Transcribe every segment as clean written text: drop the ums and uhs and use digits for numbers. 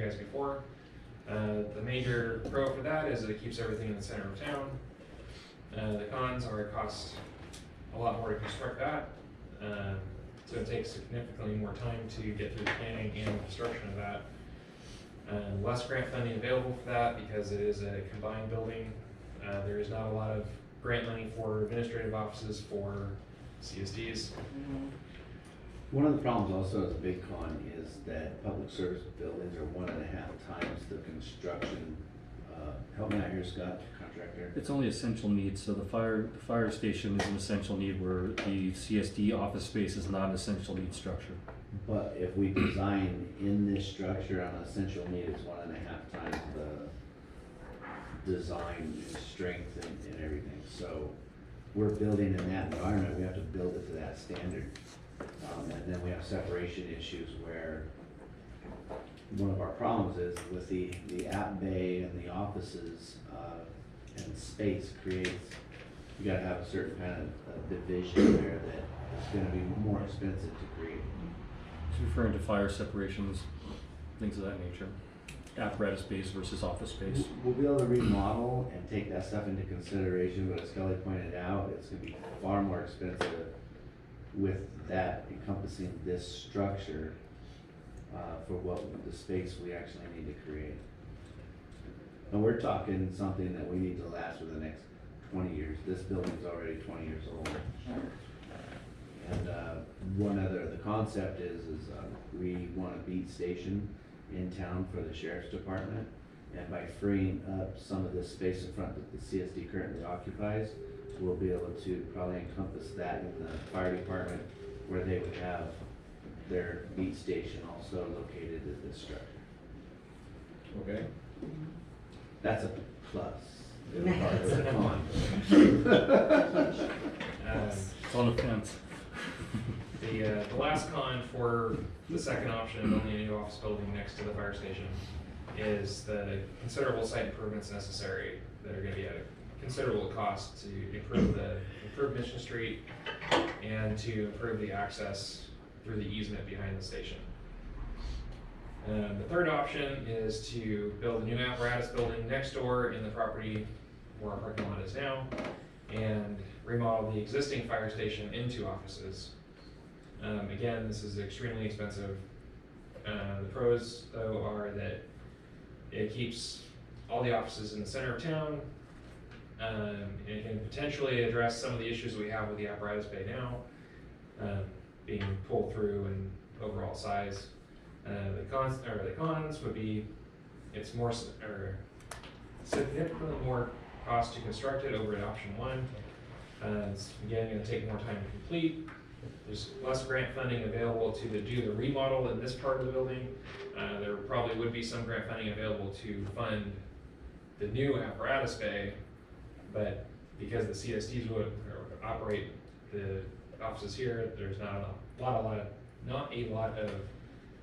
guys before. The major pro for that is that it keeps everything in the center of town. The cons are it costs a lot more to construct that. So it takes significantly more time to get through the planning and construction of that. Less grant funding available for that because it is a combined building. There is not a lot of grant money for administrative offices for CSDs. One of the problems also as a big con is that public service buildings are 1.5 times the construction. Help me out here, Scott, contractor. It's only essential needs, so the fire station is an essential need where the CSD office space is not an essential need structure. But if we design in this structure on essential need, it's 1.5 times the design and strength and everything. So we're building in that environment, we have to build it to that standard. And then we have separation issues where one of our problems is with the app bay and the offices and space creates, you gotta have a certain kind of division there that is gonna be more expensive to create. It's referring to fire separations, things of that nature. Apparatus space versus office space. We'll be able to remodel and take that stuff into consideration, but as Kelly pointed out, it's gonna be far more expensive with that encompassing this structure for what the space we actually need to create. And we're talking something that we need to last for the next 20 years. This building's already 20 years old. And the concept is we want a beat station in town for the sheriff's department. And by freeing up some of this space in front that the CSD currently occupies, we'll be able to probably encompass that in the fire department where they would have their beat station also located at this structure. Okay. That's a plus. It's It's a con. It's on the fence. The last con for the second option of building a new office building next to the fire station is the considerable site improvements necessary that are going to be at a considerable cost to improve Mission Street and to improve the access through the easement behind the station. The third option is to build a new apparatus building next door in the property where our parking lot is now and remodel the existing fire station into offices. Again, this is extremely expensive. The pros, though, are that it keeps all the offices in the center of town. It can potentially address some of the issues we have with the apparatus bay now, being pulled through and overall size. The cons would be it's more significantly more cost to construct it over at option one. It's again going to take more time to complete. There's less grant funding available to do the remodel in this part of the building. There probably would be some grant funding available to fund the new apparatus bay, but because the CSDs would operate the offices here, there's not a lot of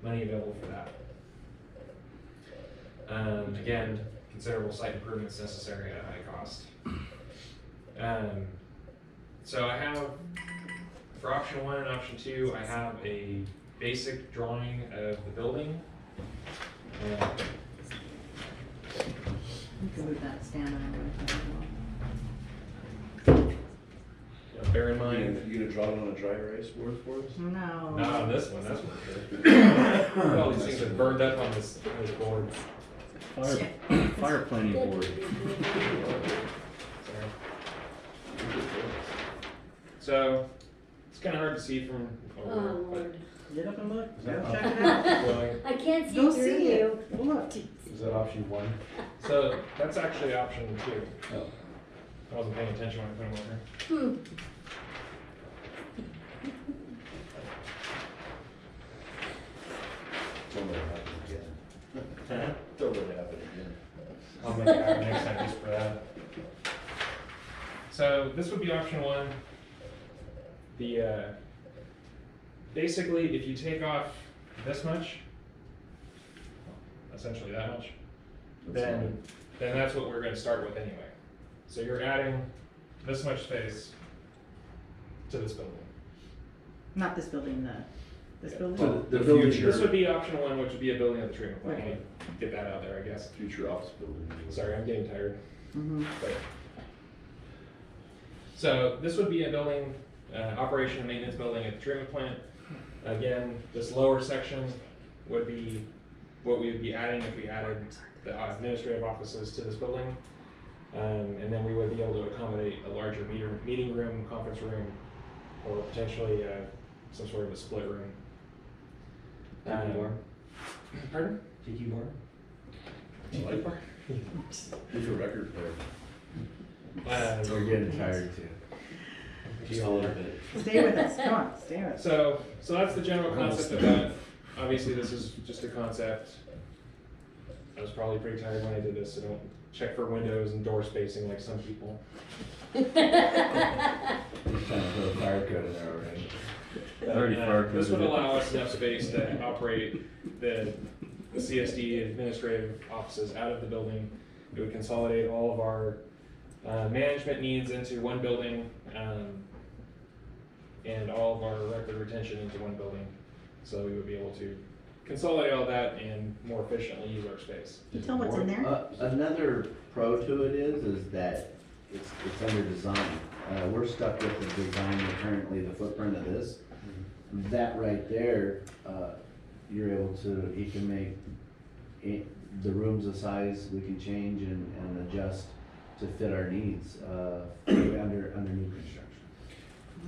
money available for that. Again, considerable site improvements necessary at a high cost. So I have, for option one and option two, I have a basic drawing of the building. You can move that stand on. Bear in mind, You gonna draw it on a dry erase board for us? No. not on this one, that's for sure. All these things are burned up on this board. Fire planning board. Sorry. So it's kind of hard to see from over Oh, here, Lord. Get up and look. Yeah. Check it out. but I can't see Go through see you. it. Look. Is that option one? so that's actually option two. Oh. I wasn't paying attention when I put them over here. Don't let it happen again. Don't let it happen again. I'll make it happen next time just for that. So this would be option one. The basically, if you take off this much, essentially that much, then that's what we're going to start with anyway. So you're adding this much space to this building. Not this building, This Yeah. building? So the The building- future- This would be option one, which would be a building at the treatment plant. Right. Get that out there, I guess. Future office building. Sorry, I'm getting tired. Mm-hmm. But- So this would be a building, operation and maintenance building at the treatment plant. Again, this lower section would be what we would be adding if we added the administrative offices to this building. And then we would be able to accommodate a larger meeting room, conference room, or potentially some sort of a split room. Tiki bar? Pardon? Tiki bar? I like bar. Who's a record player? We're getting tired too. Just a little bit. Stay with us, come on, stay with us. So that's the general concept of that. Obviously, this is just a concept. I was probably pretty tired when I did this, so don't check for windows and door spacing like some people. Just trying to put a fire code in there already. Already fire This would coded it. allow us enough space to operate the CSD administrative offices out of the building. It would consolidate all of our management needs into one building, and all of our record retention into one building. So we would be able to consolidate all that and more efficiently use our space. Can you tell what's in there? Another pro to it is that it's under design. We're stuck with the design of currently, the footprint of this. That right there, you're able to, you can make the rooms a size we can change and adjust to fit our needs, under new construction.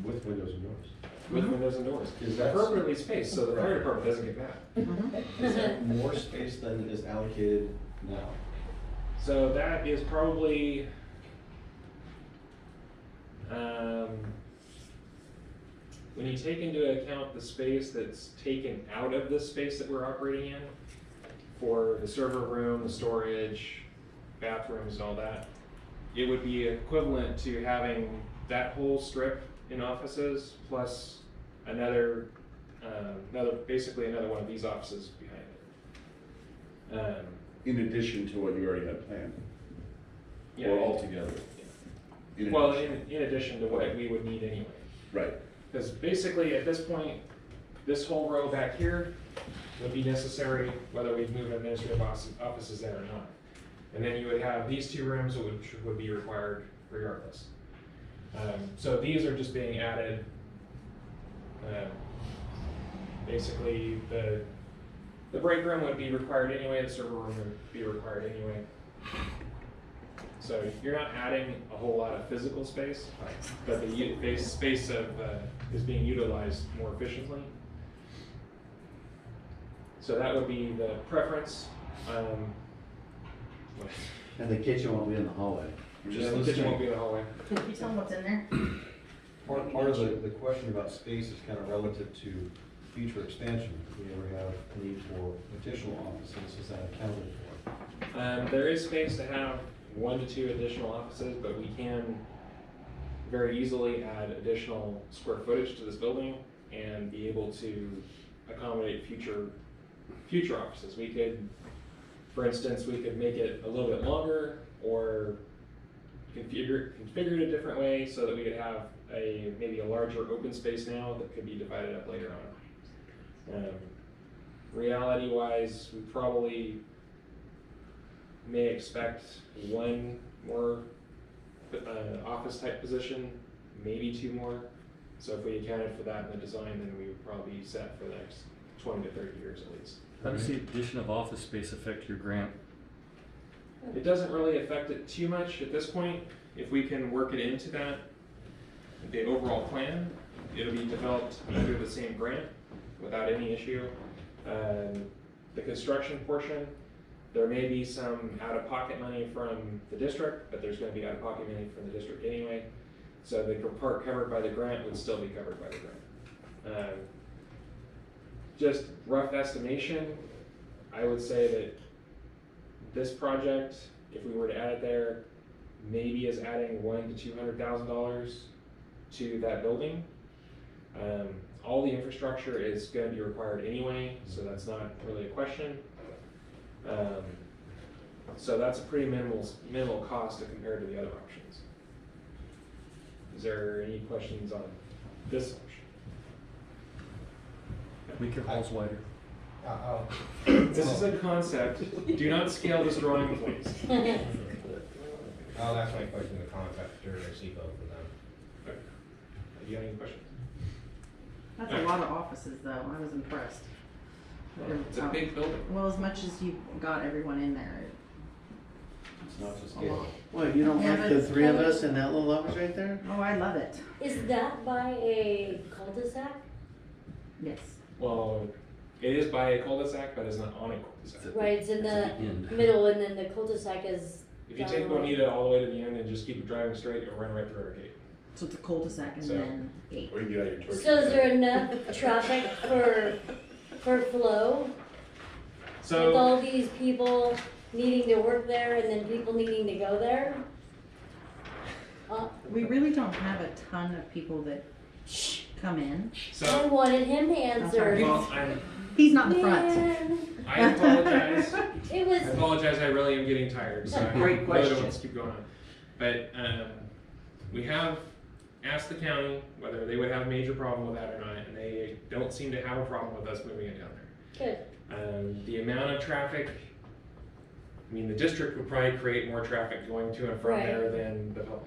With windows and doors. With windows and doors. Is that- Appropriately spaced, so the fire department doesn't get mad. Mhm. Is that more space than is allocated now? So that is probably, when you take into account the space that's taken out of the space that we're operating in, for the server room, the storage, bathrooms and all that, it would be equivalent to having that whole strip in offices plus basically another one of these offices behind it. In addition to what you already had planned? Yeah. Or altogether? In Well, addition. in addition to what we would need anyway. Right. Because basically, at this point, this whole row back here would be necessary whether we move administrative offices there or not. And then you would have these two rooms which would be required regardless. So these are just being added. Basically, the break room would be required anyway, the server room would be required anyway. So you're not adding a whole lot of physical space, but the space is being utilized more efficiently. So that would be the preference. And the kitchen won't be in the hallway. Just the kitchen won't be in the hallway. Can you tell them what's in there? Part of the question about space is kind of relative to future expansion. If we ever have a need for additional offices, is that accounted for? There is space to have 1 to 2 additional offices, but we can very easily add additional square footage to this building and be able to accommodate future offices. We could, for instance, we could make it a little bit longer or configure it a different way so that we could have maybe a larger open space now that could be divided up later on. Reality wise, we probably may expect 1 more office type position, maybe 2 more. So if we accounted for that in the design, then we would probably be set for the next 20 to 30 years at least. How does the addition of office space affect your grant? It doesn't really affect it too much at this point. If we can work it into the overall plan, it'll be developed under the same grant without any issue. The construction portion, there may be some out-of-pocket money from the district, but there's going to be out-of-pocket money from the district anyway. So the part covered by the grant would still be covered by the grant. Just rough estimation, I would say that this project, if we were to add it there, maybe is adding $100,000 to $200,000 to that building. All the infrastructure is going to be required anyway, so that's not really a question. So that's a pretty minimal cost compared to the other options. Is there any questions on this option? Make your halls wider. This is a concept. Do not scale this drawing, please. I'll ask my question to contact during their CFO for them. Okay. Do you have any questions? That's a lot of offices though, I was impressed. It's a big building. Well, as much as you got everyone in there, It's not just a lot. Well, you don't Yeah, like but the it's three of kind of- us in that little office right there? Oh, I love it. Is that by a cul-de-sac? Yes. Well, it is by a cul-de-sac, but it's not on a cul-de-sac. Right, it's in It's the at the end. middle and then the cul-de-sac is If you down take the road. Bonita all the way to the end and just keep driving straight, you'll run right through our gate. So it's a cul-de-sac and So- then 8. Or you get out your torch. So is there enough traffic for flow? With So, all these people needing to work there and then people needing to go there? We really don't have a ton of people that come in. I so, wanted him to answer. well, He's not in the front. Man, I apologize. it I was, apologize, I really am getting tired, so I Great really don't question. want to keep going on. But, we have asked the county whether they would have a major problem with that or not, and they don't seem to have a problem with us moving it down there. good. The amount of traffic, I mean, the district would probably create more traffic going to and from Right. there than the public.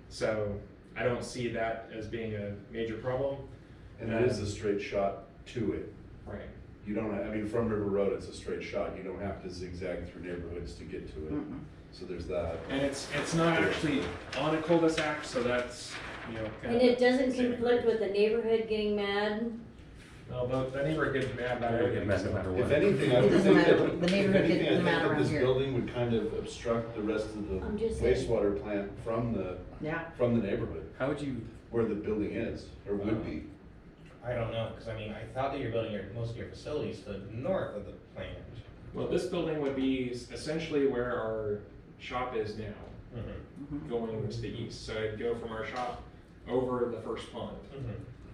So I don't see that as being a major problem. And it is a straight shot to it. Right. You don't, I mean, from River Road, it's a straight shot. You don't have to zigzag through neighborhoods to get to it. Mm-mm. So there's that. And it's not actually on a cul-de-sac, so that's, you know. And it doesn't conflict with the neighborhood getting mad? Well, the neighborhood gets mad about They'll get everything. mad so- no matter If what. anything, I It would doesn't think matter. that, The if neighborhood anything, gets I think mad that around this here. building would kind of obstruct the rest of the I'm just saying. wastewater plant from Yeah. the neighborhood, How would you, where the building is, or would be. I don't know, because I mean, I thought that you're building most of your facilities to the north of the plant. Well, this building would be essentially where our shop is now, Mm-hmm. going to the east. So it'd go from our shop over the first pond.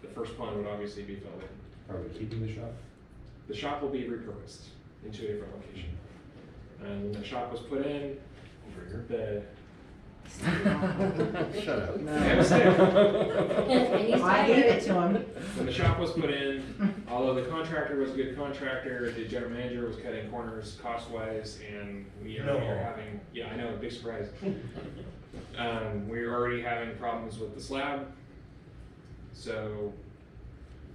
The first pond would obviously be filled in. Are we keeping the shop? The shop will be repurposed into a different location. And when the shop was put in, Over here. the, Shut up. I was there. And he's I gave it tired. to him. When the shop was put in, although the contractor was a good contractor, the general manager was cutting corners cost-wise, and we are No. having, yeah, I know, big surprise. We're already having problems with the slab. So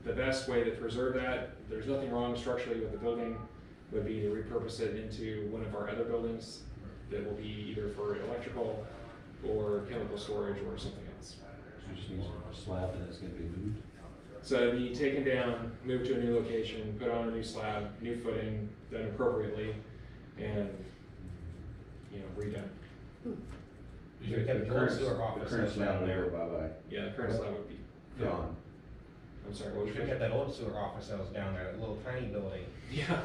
the best way to preserve that, there's nothing wrong structurally with the building, would be to repurpose it into one of our other buildings that will be either for electrical or chemical storage or something else. So it just needs a slab and it's gonna be moved? So it'd be taken down, moved to a new location, put on a new slab, new footing, done appropriately, and, you know, redone. You should have kept the old sewer The office current that's slab down will there. go bye-bye. Yeah, the current slab would be, Gone. I'm sorry, what You was should your have kept that old sewer office that was down there, that little tiny building. Yeah,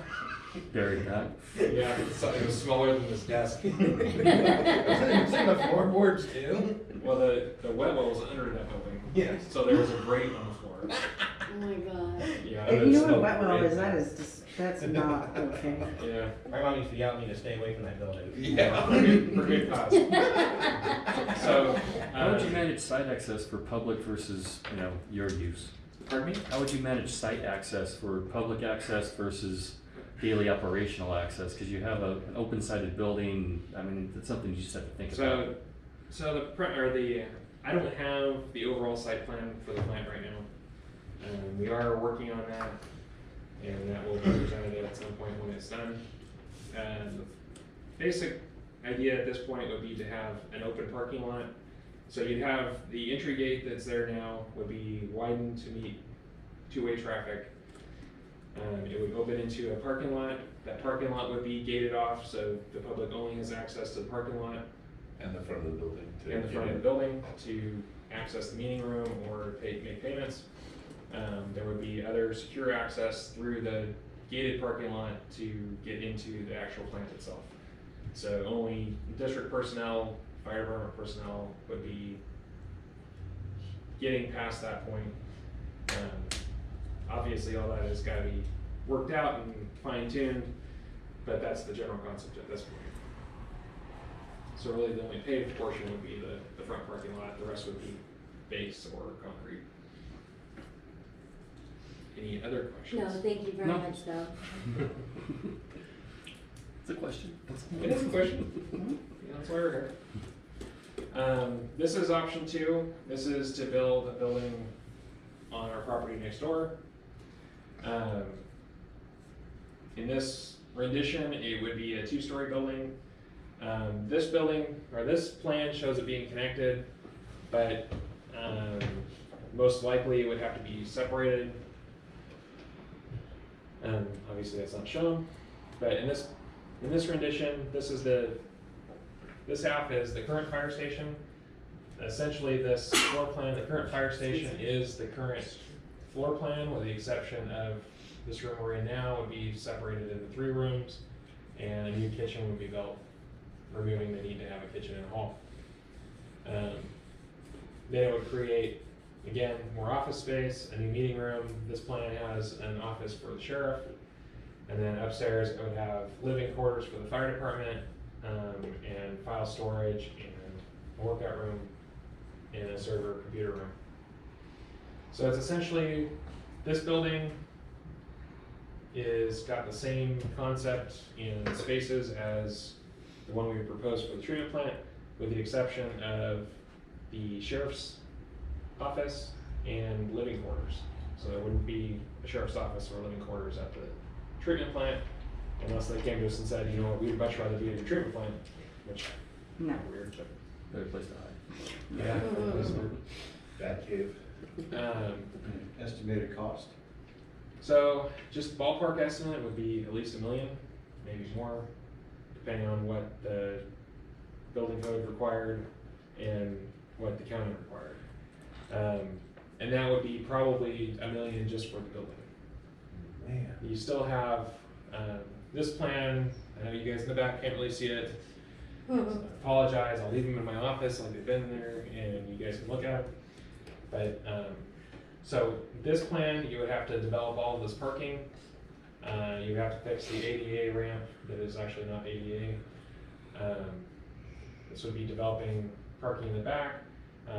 bury that? yeah, it was smaller than this desk. Wasn't the floorboards too? Well, the wet well was under that building. Yeah. So there was a grate on the floor. Oh my god. Yeah. If you it's know what a still wet well great. is, that is just, that's not okay. Yeah, My mom used to yell at me to stay away from that building. for good cause. So, How would you manage site access for public versus, your use? pardon me? How would you manage site access for public access versus daily operational access? Because you have an open-sided building, I mean, it's something you just have to think about. So I don't have the overall site plan for the plant right now. We are working on that, and that will be presented at some point when it's done. The basic idea at this point would be to have an open parking lot. So you'd have the entry gate that's there now would be widened to meet two-way traffic. It would open into a parking lot. That parking lot would be gated off, so the public only has access to the parking lot And the front of the building. to in the get front of in. the building to access the meeting room or make payments. There would be other secure access through the gated parking lot to get into the actual plant itself. So only district personnel, fire department personnel would be getting past that point. Obviously, all that has got to be worked out and fine-tuned, but that's the general concept at this point. So really, the only paved portion would be the front parking lot, the rest would be base or concrete. any other No, questions? thank you very No. much, though. It's a question. It is a question. Yeah, that's why we're here. This is option 2. This is to build a building on our property next door. In this rendition, it would be a 2-story building. This building, or this plan shows it being connected, but most likely it would have to be separated. Obviously that's not shown, but in this rendition, this half is the current fire station. Essentially, this floor plan, the current fire station is the current floor plan, with the exception of this room we're in now would be separated into 3 rooms, and a new kitchen would be built, removing the need to have a kitchen and a hall. Then it would create, again, more office space, a new meeting room. This plan has an office for the sheriff, and then upstairs it would have living quarters for the fire department, and file storage, and a workout room, and a server computer room. So it's essentially, this building is got the same concept in spaces as the one we proposed for the treatment plant, with the exception of the sheriff's office and living quarters. So there wouldn't be a sheriff's office or living quarters at the treatment plant, unless they came to us and said, you know what, we'd much rather be at the treatment plant, which No. is weird, but Better place to hide. yeah. it was weird. Bat cave. Estimated cost? So just ballpark estimate would be at least $1 million, maybe more, depending on what the building code required and what the county required. And that would be probably $1 million just for the building. Man. You still have, this plan, I know you guys in the back can't really see it. So I apologize, I'll leave them in my office like they've been there and you guys can look at them. But, so this plan, you would have to develop all of this parking. You would have to fix the ADA ramp that is actually not ADA. This would be developing parking in the back.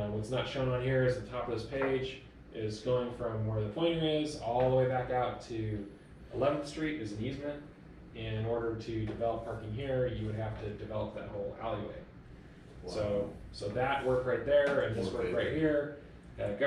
What's not shown on here is the top of this page is going from where the pointer is all the way back out to 11th Street is an easement. In order to develop parking here, you would have to develop that whole alleyway. Wow. So that work right there and this work right here, government